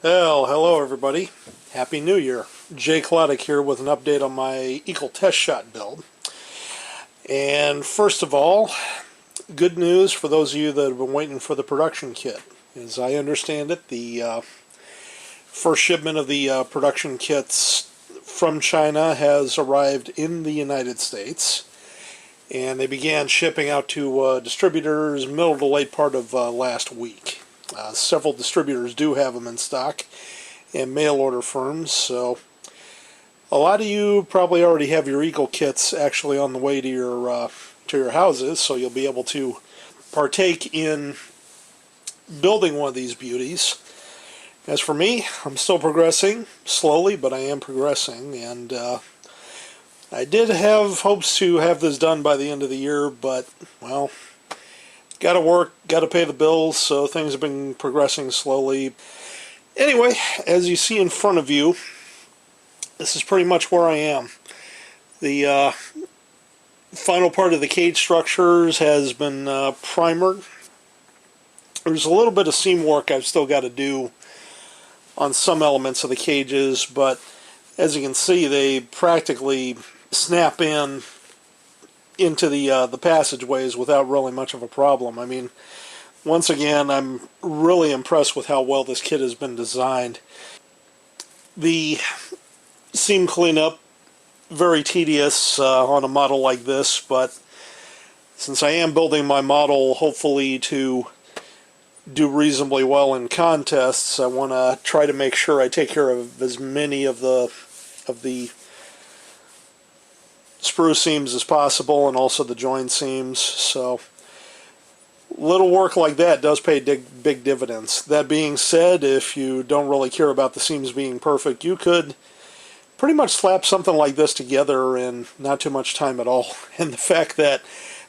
Well, hello everybody. Happy New Year. Jay Klodick here with an update on my Eagle Test Shot build. And first of all, good news for those of you that have been waiting for the production kit. As I understand it, the first shipment of the production kits from China has arrived in the United States. And they began shipping out to distributors middle to late part of last week. Several distributors do have them in stock, and mail order firms, so a lot of you probably already have your Eagle kits actually on the way to your houses, so you'll be able to partake in building one of these beauties. As for me, I'm still progressing, slowly, but I am progressing, and I did have hopes to have this done by the end of the year, but, well, gotta work, gotta pay the bills, so things have been progressing slowly. Anyway, as you see in front of you, this is pretty much where I am. The final part of the cage structures has been primered. There's a little bit of seam work I've still got to do on some elements of the cages, but as you can see, they practically snap into the passageways without really much of a problem. I mean, once again, I'm really impressed with how well this kit has been designed. The seam cleanup, very tedious on a model like this, but since I am building my model hopefully to do reasonably well in contests, I want to try to make sure I take care of as many of the sprue seams as possible, and also the join seams. So little work like that does pay big dividends. That being said, if you don't really care about the seams being perfect, you could pretty much slap something like this together in not too much time at all. And the fact that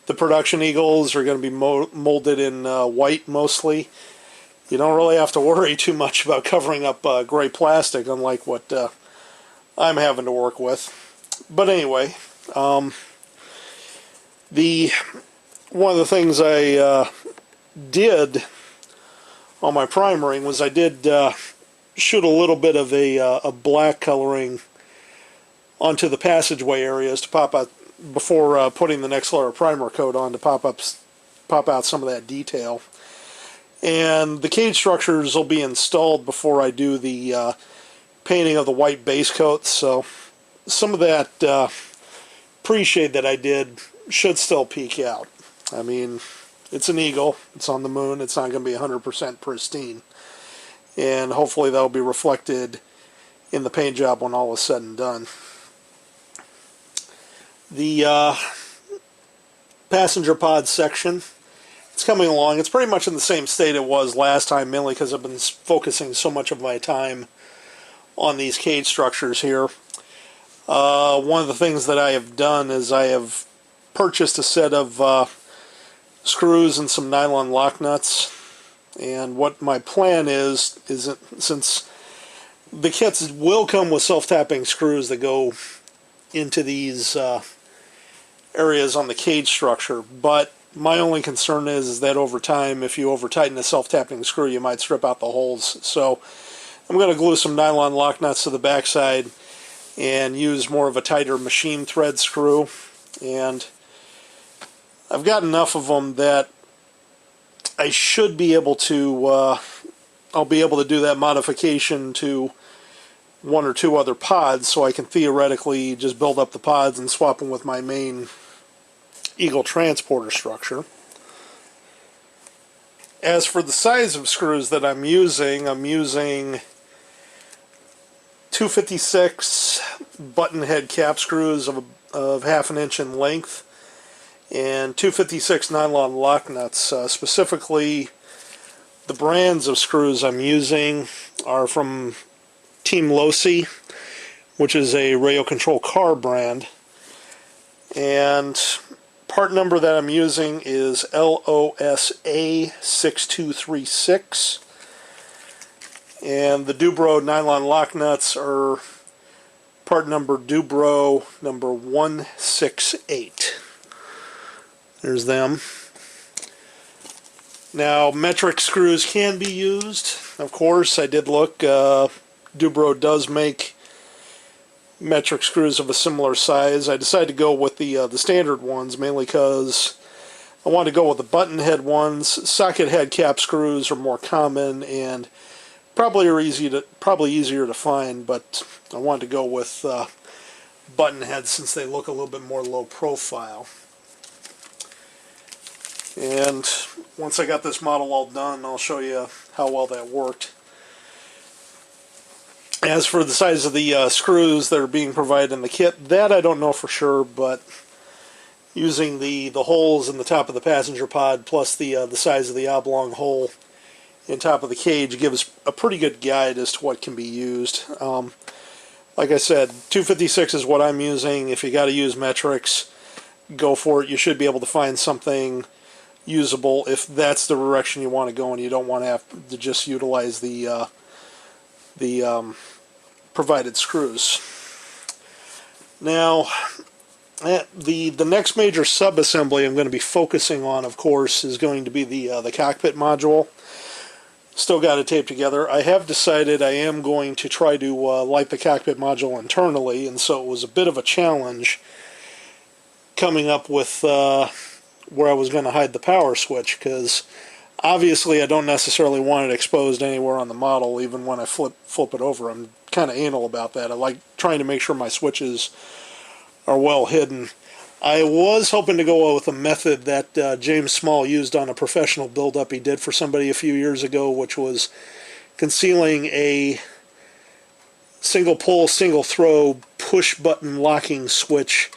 the production Eagles are going to be molded in white mostly, you don't really have to worry too much about covering up gray plastic, unlike what I'm having to work with. But anyway, one of the things I did on my primering was I did shoot a little bit of a black coloring onto the passageway areas to pop out before putting the next layer of primer coat on, to pop out some of that detail. And the cage structures will be installed before I do the painting of the white base coat, so some of that pre-shade that I did should still peek out. I mean, it's an Eagle, it's on the moon, it's not going to be 100% pristine. And hopefully that'll be reflected in the paint job when all is said and done. The passenger pod section, it's coming along. It's pretty much in the same state it was last time, mainly because I've been focusing so much of my time on these cage structures here. One of the things that I have done is I have purchased a set of screws and some nylon lock nuts. And what my plan is since the kits will come with self-tapping screws that go into these areas on the cage structure, but my only concern is that over time, if you over-tighten a self-tapping screw, you might strip out the holes. So I'm going to glue some nylon lock nuts to the backside and use more of a tighter machine thread screw. And I've got enough of them that I should be able to, I'll be able to do that modification to one or two other pods, so I can theoretically just build up the pods and swap them with my main Eagle transporter structure. As for the size of screws that I'm using 256 button head cap screws of half an inch in length, and 256 nylon lock nuts. Specifically, the brands of screws I'm using are from Team Losi, which is a radio control car brand, and part number that I'm using is LOSA6236, and the Dubro nylon lock nuts are part number Dubro number 168. There's them. Now, metric screws can be used. of course, I did look. Dubro does make metric screws of a similar size. I decided to go with the standard ones, mainly because I wanted to go with the button head ones. Socket head cap screws are more common and probably easier to find, but I wanted to go with button heads since they look a little bit more low profile. And once I got this model all done, I'll show you how well that worked. As for the size of the screws that are being provided in the kit, that I don't know for sure, but using the holes in the top of the passenger pod plus the size of the oblong hole in top of the cage gives a pretty good guide as to what can be used. Like I said, 256 is what I'm using. If you got to use metrics, go for it. You should be able to find something usable if that's the direction you want to go and you don't want to have to just utilize the provided screws. Now, the next major sub-assembly I'm going to be focusing on, of course, is going to be the cockpit module. Still got it taped together. I have decided I am going to try to light the cockpit module internally, and so it was a bit of a challenge coming up with where I was going to hide the power switch, because obviously I don't necessarily want it exposed anywhere on the model, even when I flip it over. I'm kind of anal about that. I like trying to make sure my switches are well hidden. I was hoping to go with a method that James Small used on a professional build-up he did for somebody a few years ago, which was concealing a single pull, single throw, push button locking switch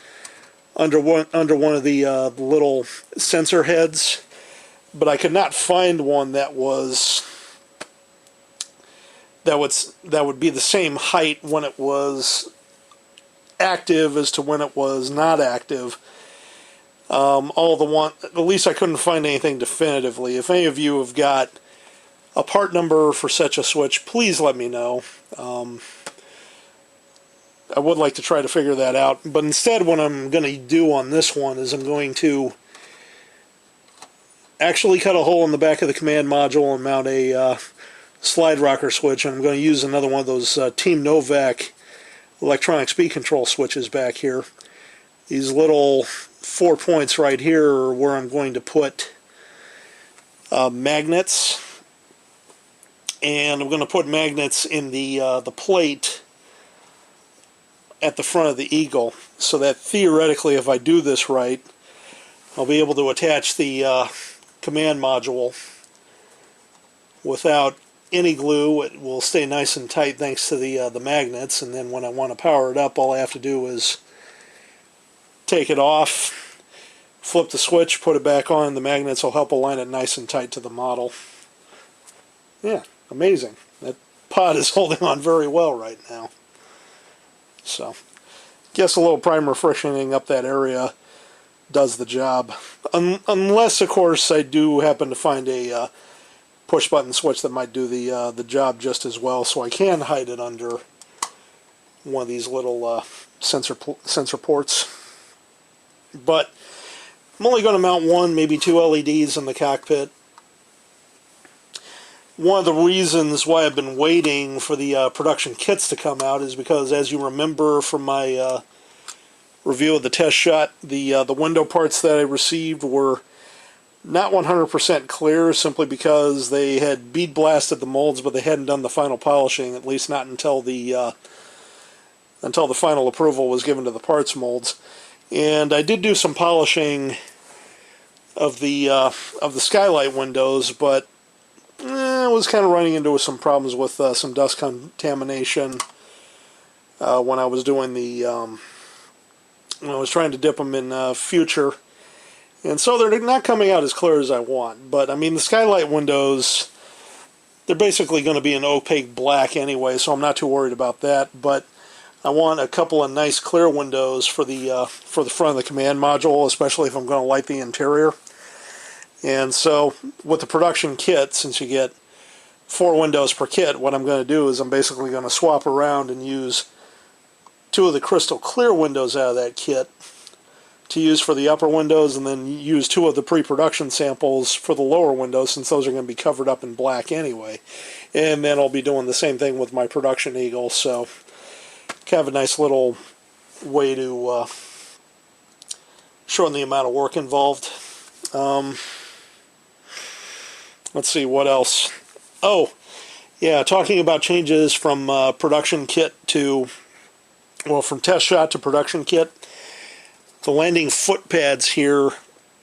under one of the little sensor heads. But I could not find one that would be the same height when it was active as to when it was not active. At least I couldn't find anything definitively. If any of you have got a part number for such a switch, please let me know. I would like to try to figure that out. But instead, what I'm going to do on this one is I'm going to actually cut a hole in the back of the command module and mount a slide rocker switch. And I'm going to use another one of those Team Novak electronic speed control switches back here. These little 4 points right here are where I'm going to put magnets, and I'm going to put magnets in the plate at the front of the Eagle, so that theoretically, if I do this right, I'll be able to attach the command module without any glue. It will stay nice and tight thanks to the magnets, and then when I want to power it up, all I have to do is take it off, flip the switch, put it back on. The magnets will help align it nice and tight to the model. Yeah, amazing. That pod is holding on very well right now. So, guess a little primer freshening up that area does the job. Unless, of course, I do happen to find a push button switch that might do the job just as well, so I can hide it under one of these little sensor ports. But I'm only going to mount one, maybe two LEDs in the cockpit. One of the reasons why I've been waiting for the production kits to come out is because, as you remember from my review of the test shot, the window parts that I received were not 100% clear, simply because they had bead blasted the molds, but they hadn't done the final polishing, at least not until the final approval was given to the parts molds. And I did do some polishing of the skylight windows, but I was kind of running into some problems with some dust contamination when I was doing when I was trying to dip them in Future. And so they're not coming out as clear as I want. But, I mean, the skylight windows, they're basically going to be an opaque black anyway, so I'm not too worried about that. But I want a couple of nice clear windows for the front of the command module, especially if I'm going to light the interior. And so, with the production kit, since you get 4 windows per kit, what I'm going to do is I'm basically going to swap around and use 2 of the crystal clear windows out of that kit to use for the upper windows, and then use 2 of the pre-production samples for the lower windows, since those are going to be covered up in black anyway. And then I'll be doing the same thing with my production eagle, so kind of a nice little way to shorten the amount of work involved. Let's see, what else? Oh, yeah, talking about changes from production kit to, well, from test shot to production kit. The landing foot pads here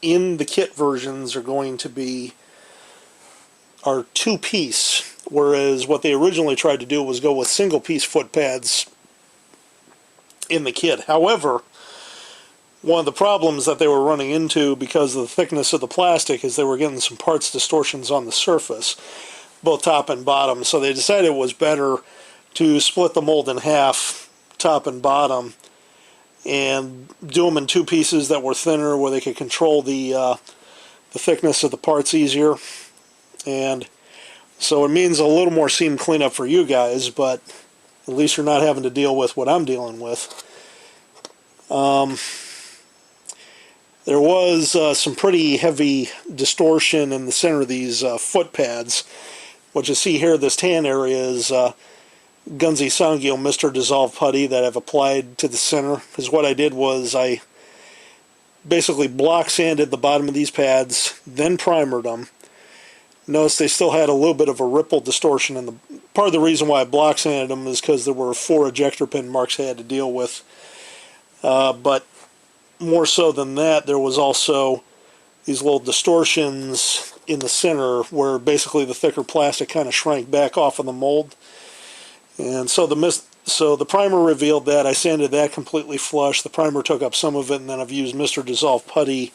in the kit versions are going to be are 2-piece, whereas what they originally tried to do was go with single-piece foot pads in the kit. However, one of the problems that they were running into because of the thickness of the plastic is they were getting some parts distortions on the surface, both top and bottom. So they decided it was better to split the mold in half, top and bottom, and do them in 2 pieces that were thinner, where they could control the thickness of the parts easier. And so it means a little more seam cleanup for you guys, but at least you're not having to deal with what I'm dealing with. There was some pretty heavy distortion in the center of these foot pads. What you see here, this tan area, is Gunzi Sangyo Mr. Dissolve Putty that I've applied to the center. Because what I did was I basically block sanded the bottom of these pads, then primered them. Notice they still had a little bit of a ripple distortion in the... Part of the reason why I block sanded them is because there were 4 ejector pin marks I had to deal with. But more so than that, there was also these little distortions in the center where basically the thicker plastic kind of shrank back off of the mold. And so the primer revealed that. I sanded that completely flush. The primer took up some of it, and then I've used Mr. Dissolve Putty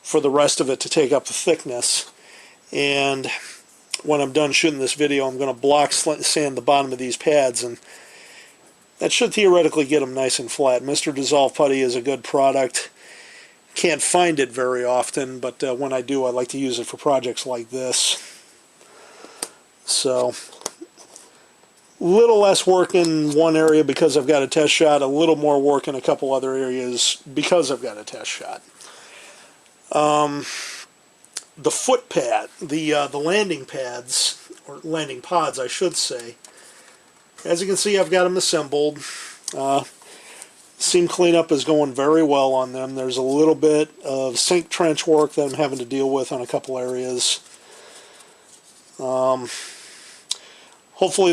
for the rest of it to take up the thickness. And when I'm done shooting this video, I'm going to block sand the bottom of these pads, and that should theoretically get them nice and flat. Mr. Dissolve Putty is a good product. Can't find it very often, but when I do, I like to use it for projects like this. So, a little less work in one area because I've got a test shot, a little more work in a couple other areas because I've got a test shot. The foot pad, the landing pads, or landing pods I should say, as you can see, I've got them assembled. Seam cleanup is going very well on them. There's a little bit of sink trench work that I'm having to deal with on a couple areas. Hopefully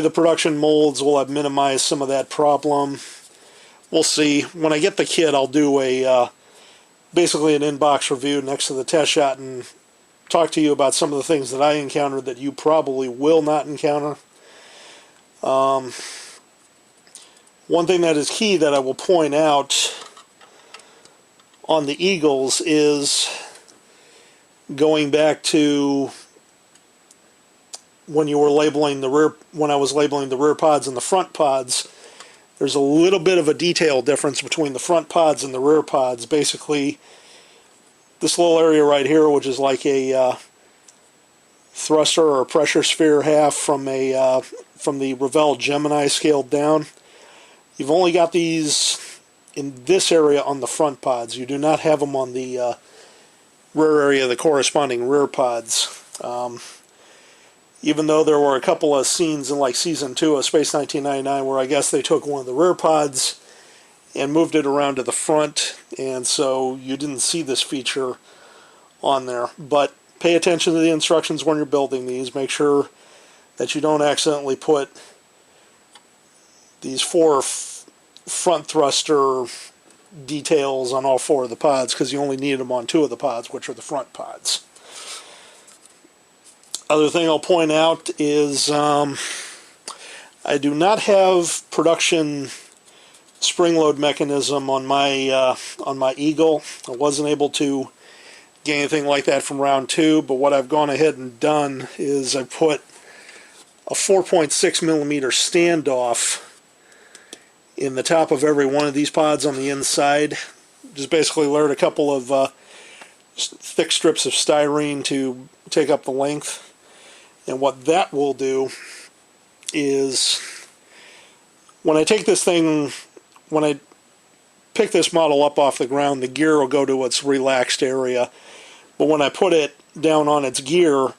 the production molds will have minimized some of that problem. We'll see. When I get the kit, I'll do a basically an in-box review next to the test shot and talk to you about some of the things that I encountered that you probably will not encounter. One thing that is key that I will point out on the Eagles is going back to when you were labeling the rear, when I was labeling the rear pods and the front pods. There's a little bit of a detail difference between the front pods and the rear pods. Basically, this little area right here, which is like a thruster or a pressure sphere half from the Revell Gemini scaled down. You've only got these in this area on the front pods. You do not have them on the rear area, the corresponding rear pods. Even though there were a couple of scenes in like Season 2 of Space 1999 where I guess they took one of the rear pods and moved it around to the front, and so you didn't see this feature on there. But pay attention to the instructions when you're building these. Make sure that you don't accidentally put these 4 front thruster details on all 4 of the pods, because you only need them on 2 of the pods, which are the front pods. Other thing I'll point out is I do not have production spring load mechanism on my Eagle. I wasn't able to get anything like that from round 2, but what I've gone ahead and done is I put a 4.6 millimeter standoff in the top of every one of these pods on the inside. Just basically layered a couple of thick strips of styrene to take up the length. And what that will do is, when I take this thing, when I pick this model up off the ground, the gear will go to its relaxed area. But when I put it down on its gear,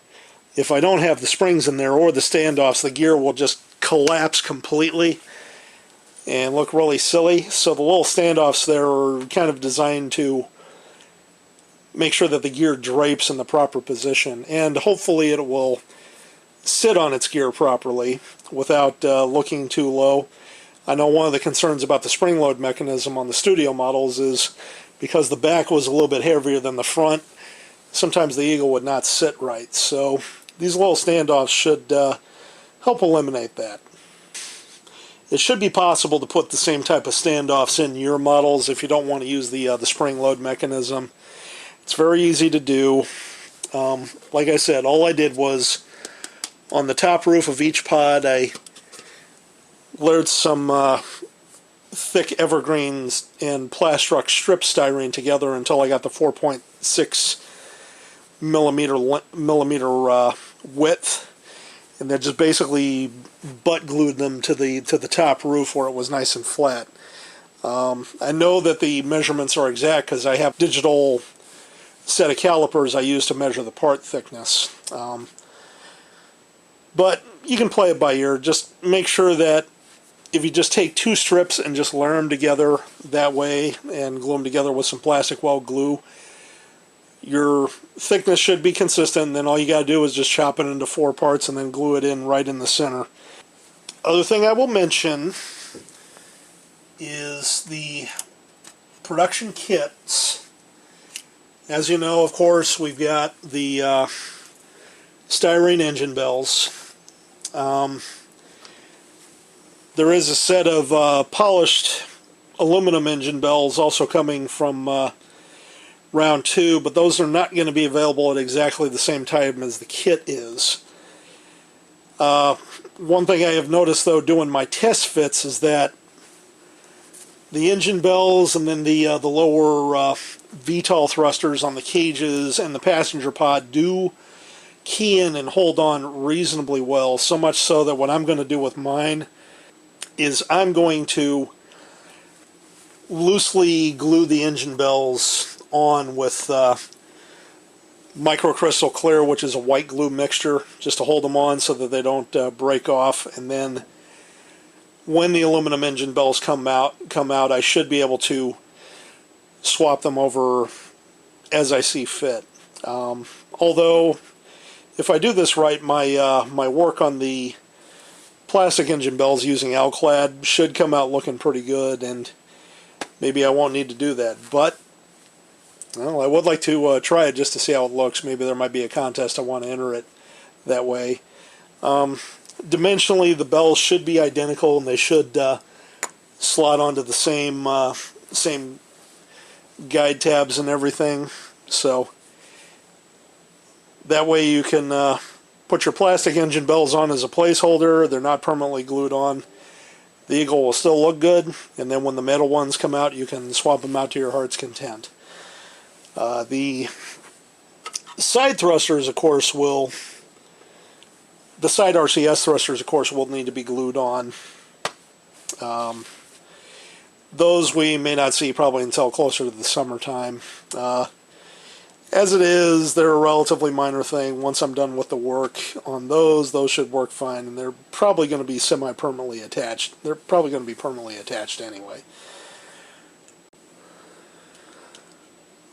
if I don't have the springs in there or the standoffs, the gear will just collapse completely and look really silly. So the little standoffs there are kind of designed to make sure that the gear drapes in the proper position, and hopefully it will sit on its gear properly without looking too low. I know one of the concerns about the spring load mechanism on the studio models is because the back was a little bit heavier than the front, sometimes the Eagle would not sit right. So these little standoffs should help eliminate that. It should be possible to put the same type of standoffs in your models if you don't want to use the spring load mechanism. It's very easy to do. Like I said, all I did was on the top roof of each pod, I layered some thick evergreens and Plastrux strip styrene together until I got the 4.6 millimeter width, and then just basically butt glued them to the top roof where it was nice and flat. I know that the measurements are exact because I have digital set of calipers I use to measure the part thickness. But you can play it by ear. Just make sure that if you just take two strips and just layer them together that way and glue them together with some plastic weld glue, your thickness should be consistent. Then all you got to do is just chop it into 4 parts and then glue it in right in the center. Other thing I will mention is the production kits. As you know, of course, we've got the styrene engine bells. There is a set of polished aluminum engine bells also coming from round 2, but those are not going to be available at exactly the same time as the kit is. One thing I have noticed, though, doing my test fits is that the engine bells and then the lower VTOL thrusters on the cages and the passenger pod do key in and hold on reasonably well, so much so that what I'm going to do with mine is I'm going to loosely glue the engine bells on with microcrystal clear, which is a white glue mixture, just to hold them on so that they don't break off. And then when the aluminum engine bells come out, I should be able to swap them over as I see fit. Although, if I do this right, my work on the plastic engine bells using Alclad should come out looking pretty good, and maybe I won't need to do that. But, well, I would like to try it just to see how it looks. Maybe there might be a contest I want to enter it that way. Dimensionally, the bells should be identical, and they should slot onto the same guide tabs and everything. So that way you can put your plastic engine bells on as a placeholder. They're not permanently glued on. The Eagle will still look good, and then when the metal ones come out, you can swap them out to your heart's content. The side thrusters, of course, the side RCS thrusters, of course, will need to be glued on. Those we may not see probably until closer to the summertime. As it is, they're a relatively minor thing. Once I'm done with the work on those should work fine, and they're probably going to be semi-permanently attached. They're probably going to be permanently attached anyway.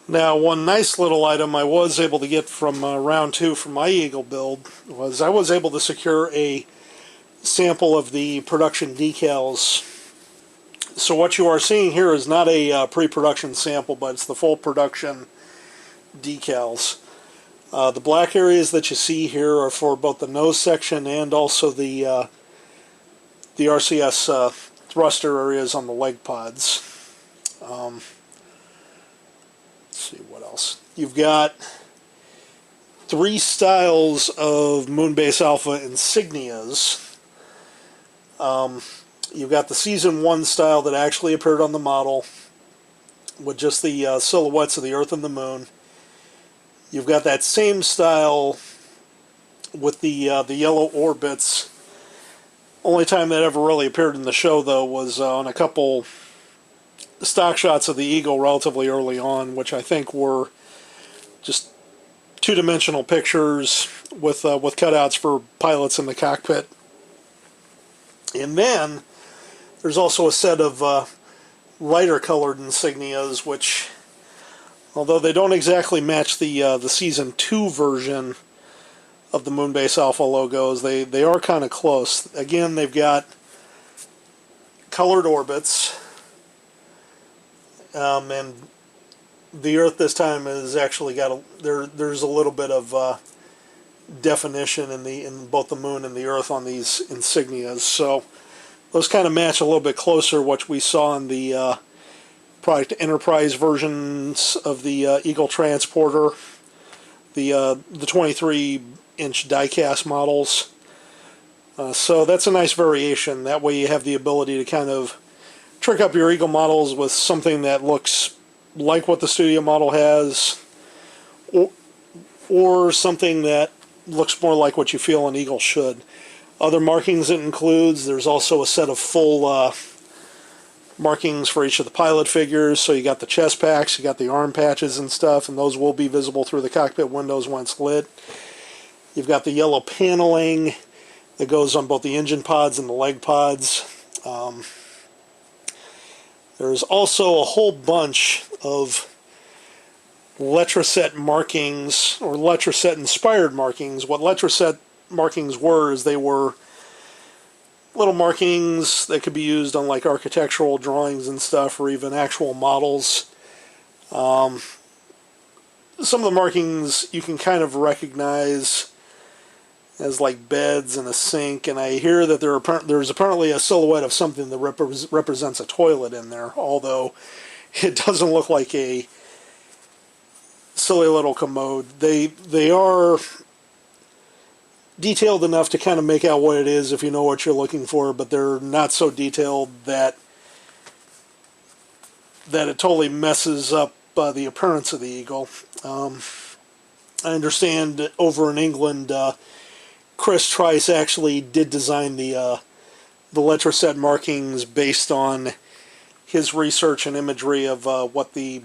Now, one nice little item I was able to get from round 2 from my Eagle build was I was able to secure a sample of the production decals. So what you are seeing here is not a pre-production sample, but it's the full production decals. The black areas that you see here are for both the nose section and also the RCS thruster areas on the leg pods. Let's see what else. You've got 3 styles of Moonbase Alpha insignias. You've got the Season 1 style that actually appeared on the model with just the silhouettes of the Earth and the Moon. You've got that same style with the yellow orbits. Only time that ever really appeared in the show, though, was on a couple stock shots of the Eagle relatively early on, which I think were just two-dimensional pictures with cutouts for pilots in the cockpit. And then there's also a set of lighter colored insignias, which, although they don't exactly match the Season 2 version of the Moonbase Alpha logos, they are kind of close. Again, they've got colored orbits, and the Earth this time has actually got there's a little bit of definition in both the Moon and the Earth on these insignias, so those kind of match a little bit closer what we saw in the Project Enterprise versions of the Eagle transporter, the 23-inch die-cast models. So that's a nice variation. That way you have the ability to kind of trick up your Eagle models with something that looks like what the studio model has, or something that looks more like what you feel an Eagle should. Other markings it includes, there's also a set of full markings for each of the pilot figures. So you got the chest packs, you got the arm patches and stuff, and those will be visible through the cockpit windows when it's lit. You've got the yellow paneling that goes on both the engine pods and the leg pods. There's also a whole bunch of Letraset markings, or Letraset inspired markings. What Letraset markings were is they were little markings that could be used on like architectural drawings and stuff, or even actual models. Some of the markings you can kind of recognize as like beds and a sink, and I hear that there's apparently a silhouette of something that represents a toilet in there, although it doesn't look like a silly little commode. They are detailed enough to kind of make out what it is if you know what you're looking for, but they're not so detailed that it totally messes up the appearance of the Eagle. I understand over in England, Chris Trice actually did design the Letraset markings based on his research and imagery of what the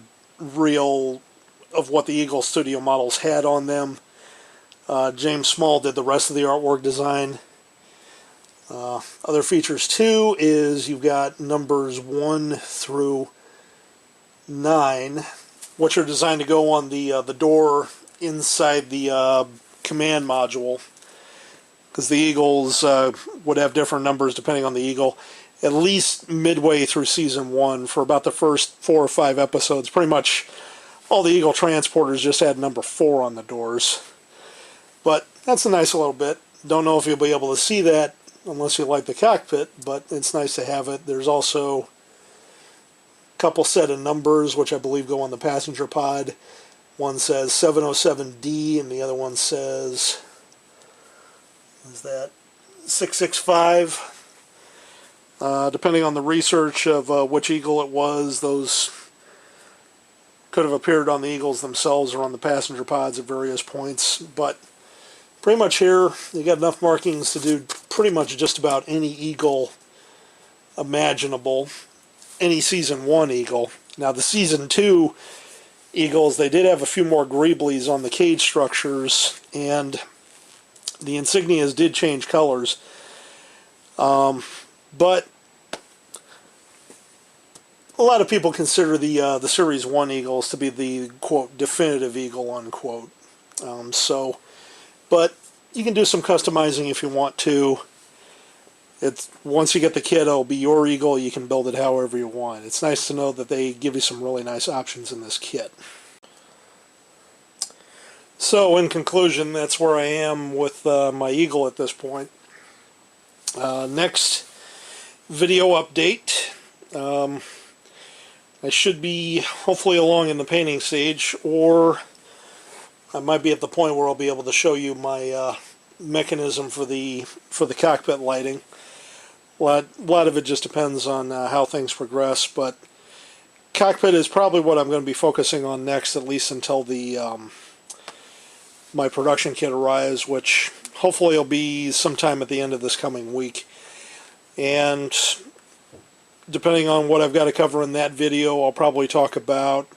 Eagle studio models had on them. James Small did the rest of the artwork design. Other features too is you've got numbers 1 through 9, which are designed to go on the door inside the command module, because the Eagles would have different numbers depending on the Eagle. At least midway through Season 1, for about the first 4 or 5 episodes, pretty much all the Eagle transporters just had number 4 on the doors. But that's a nice little bit. Don't know if you'll be able to see that unless you like the cockpit, but it's nice to have it. There's also a couple set of numbers, which I believe go on the passenger pod. One says 707D, and the other one says, what is that, 665. Depending on the research of which Eagle it was, those could have appeared on the Eagles themselves or on the passenger pods at various points. But pretty much here, you got enough markings to do pretty much just about any Eagle imaginable, any Season 1 Eagle. Now the Season 2 Eagles, they did have a few more greeblies on the cage structures, and the insignias did change colors. But a lot of people consider the Series 1 Eagles to be the, quote, definitive Eagle, unquote. But you can do some customizing if you want to. Once you get the kit, it'll be your Eagle. You can build it however you want. It's nice to know that they give you some really nice options in this kit. So, in conclusion, that's where I am with my Eagle at this point. Next video update. I should be hopefully along in the painting stage, or I might be at the point where I'll be able to show you my mechanism for the cockpit lighting. A lot of it just depends on how things progress, but cockpit is probably what I'm going to be focusing on next, at least until my production kit arrives, which hopefully will be sometime at the end of this coming week. And depending on what I've got to cover in that video, I'll probably talk about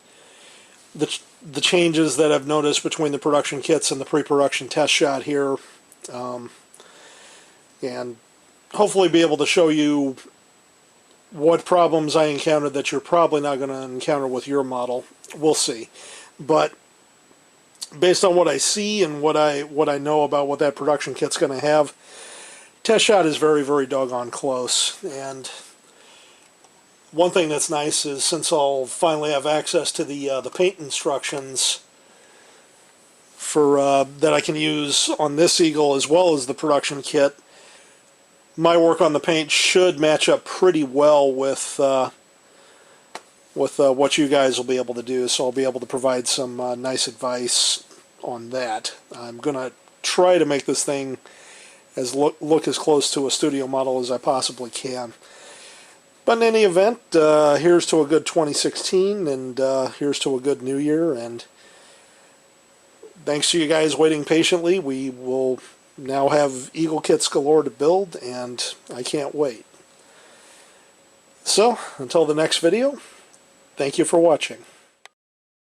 the changes that I've noticed between the production kits and the pre-production test shot here, and hopefully be able to show you what problems I encountered that you're probably not going to encounter with your model. We'll see. But based on what I see and what I know about what that production kit's going to have, test shot is very, very doggone close. And one thing that's nice is, since I'll finally have access to the paint instructions for that I can use on this Eagle as well as the production kit, my work on the paint should match up pretty well with what you guys will be able to do. So I'll be able to provide some nice advice on that. I'm going to try to make this thing look as close to a studio model as I possibly can. But in any event, here's to a good 2016, and here's to a good new year. And thanks to you guys waiting patiently, we will now have Eagle kits galore to build, and I can't wait. So, until the next video, thank you for watching.